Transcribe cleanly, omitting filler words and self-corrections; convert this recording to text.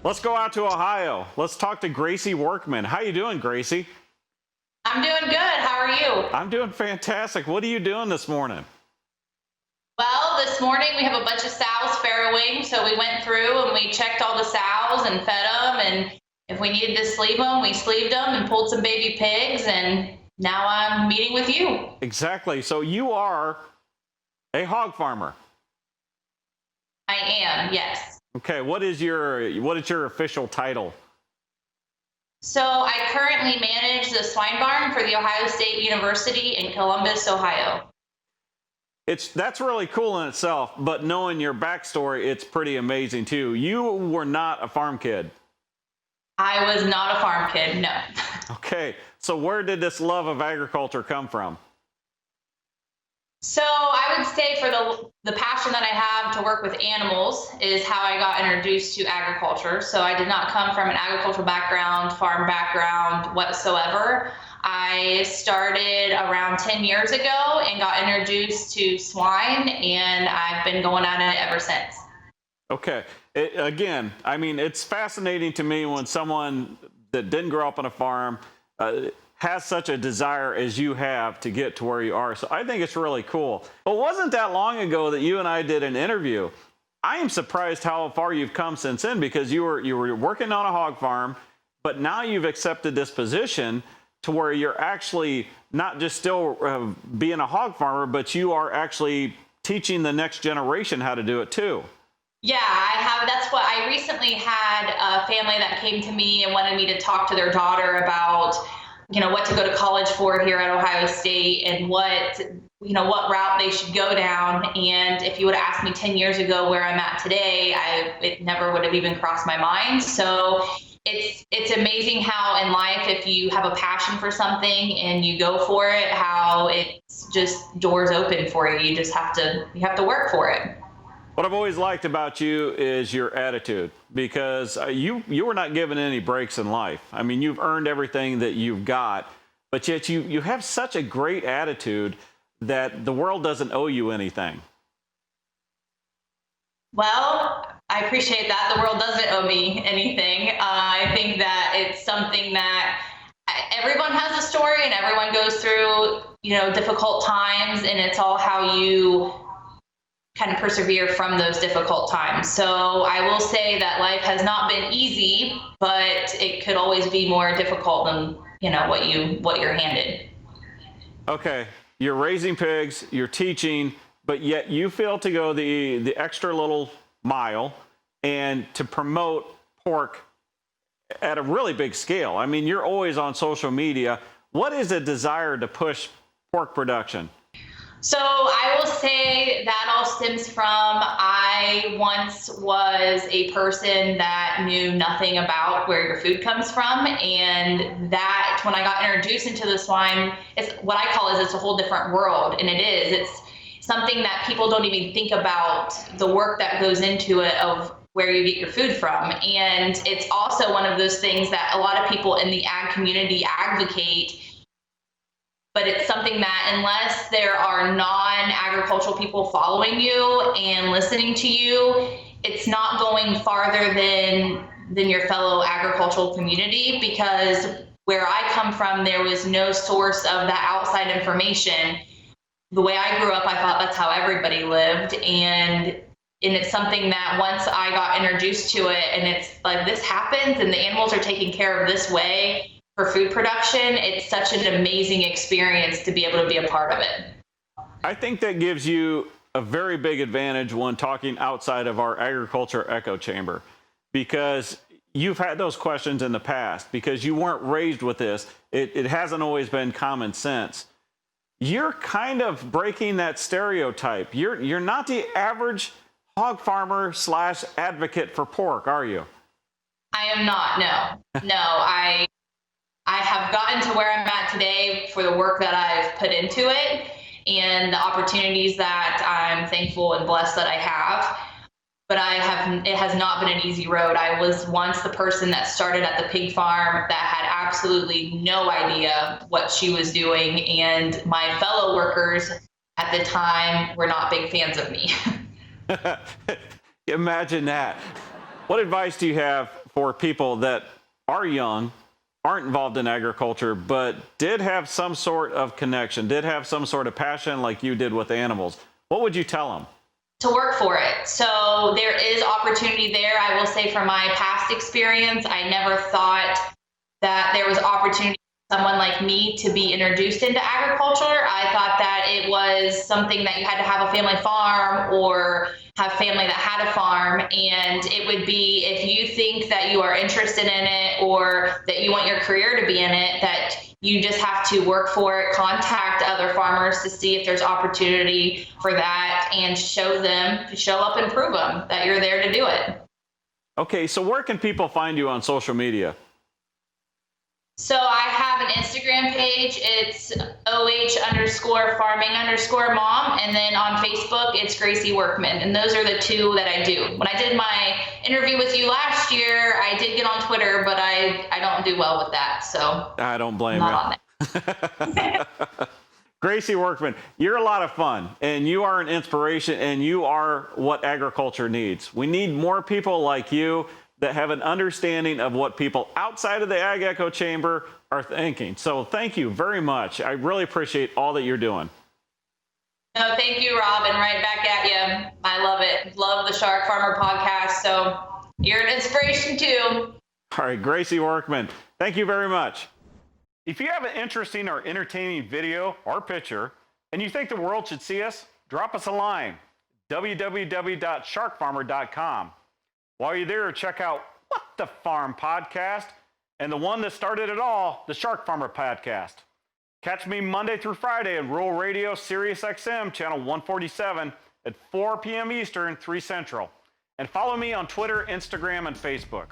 Let's go out to Ohio. Let's talk to Gracee Workman. How you doing, Gracee? I'm doing good. How are you? I'm doing fantastic. What are you doing this morning? Well, this morning we have a bunch of sows farrowing, so we went through and we checked all the sows and fed them, and if we needed to sleeve them, we sleeved them and pulled some baby pigs, and now I'm meeting with you. Exactly. So you are a hog farmer. I am, yes. Okay. What is your official title? So I currently manage the swine barn for the Ohio State University in Columbus, Ohio. That's really cool in itself, but knowing your backstory, it's pretty amazing too. You were not a farm kid. I was not a farm kid, no. Okay, so where did this love of agriculture come from? So I would say for the passion that I have to work with animals is how I got introduced to agriculture. So I did not come from an agricultural background, farm background whatsoever. I started around 10 years ago and got introduced to swine, and I've been going at it ever since. Okay. Again, I mean, it's fascinating to me when someone that didn't grow up on a farm has such a desire as you have to get to where you are. So I think it's really cool. But it wasn't that long ago that you and I did an interview. I am surprised how far you've come since then, because you were working on a hog farm, but now you've accepted this position to where you're actually not just still being a hog farmer, but you are actually teaching the next generation how to do it too. Yeah, I have. That's what I recently had a family that came to me and wanted me to talk to their daughter about, what to go to college for here at Ohio State and what route they should go down. And if you would have asked me 10 years ago where I'm at today, it never would have even crossed my mind. So it's amazing how in life, if you have a passion for something and you go for it, how it's just doors open for you. You have to work for it. What I've always liked about you is your attitude, because you were not given any breaks in life. I mean, you've earned everything that you've got, but yet you have such a great attitude that the world doesn't owe you anything. Well, I appreciate that. The world doesn't owe me anything. I think that it's something that everyone has a story and everyone goes through, difficult times, and it's all how you kind of persevere from those difficult times. So I will say that life has not been easy, but it could always be more difficult than, what you're handed. Okay, you're raising pigs, you're teaching, but yet you feel to go the extra little mile and to promote pork at a really big scale. I mean, you're always on social media. What is a desire to push pork production? So I will say that all stems from, I once was a person that knew nothing about where your food comes from, and that when I got introduced into the swine, it's what I call it's a whole different world, and it's something that people don't even think about, the work that goes into it of where you get your food from. And it's also one of those things that a lot of people in the ag community advocate, but it's something that unless there are non-agricultural people following you and listening to you, it's not going farther than your fellow agricultural community, because where I come from, there was no source of that outside information. The way I grew up, I thought that's how everybody lived. And it's something that once I got introduced to it, and it's like, this happens and the animals are taken care of this way for food production, it's such an amazing experience to be able to be a part of it. I think that gives you a very big advantage when talking outside of our agriculture echo chamber, because you've had those questions in the past, because you weren't raised with this. It hasn't always been common sense. You're kind of breaking that stereotype. You're not the average hog farmer / advocate for pork, are you? I am not, no. I have gotten to where I'm at today for the work that I've put into it and the opportunities that I'm thankful and blessed that I have. But it has not been an easy road. I was once the person that started at the pig farm that had absolutely no idea what she was doing, and my fellow workers at the time were not big fans of me. Imagine that. What advice do you have for people that are young, aren't involved in agriculture, but did have some sort of connection, did have some sort of passion like you did with animals? What would you tell them? To work for it. So there is opportunity there. I will say from my past experience, I never thought that there was opportunity for someone like me to be introduced into agriculture. I thought that it was something that you had to have a family farm or have family that had a farm. And it would be, if you think that you are interested in it or that you want your career to be in it, that you just have to work for it, contact other farmers to see if there's opportunity for that, and show up and prove them that you're there to do it. Okay, so where can people find you on social media? So I have an Instagram page. It's OH_farming_mom. And then on Facebook, it's Gracee Workman. And those are the two that I do. When I did my interview with you last year, I did get on Twitter, but I don't do well with that. So I don't blame I'm you. not on there. Gracee Workman, you're a lot of fun, and you are an inspiration, and you are what agriculture needs. We need more people like you that have an understanding of what people outside of the Ag Echo Chamber are thinking. So thank you very much. I really appreciate all that you're doing. No, thank you, Rob, and right back at you. I love it. Love the SharkFarmer podcast. So you're an inspiration too. All right, Gracee Workman, thank you very much. If you have an interesting or entertaining video or picture and you think the world should see us, drop us a line, www.sharkfarmer.com. While you're there, check out What the Farm podcast and the one that started it all, the SharkFarmer podcast. Catch me Monday through Friday at Rural Radio Sirius XM channel 147 at 4 p.m. Eastern, 3 Central. And follow me on Twitter, Instagram, and Facebook.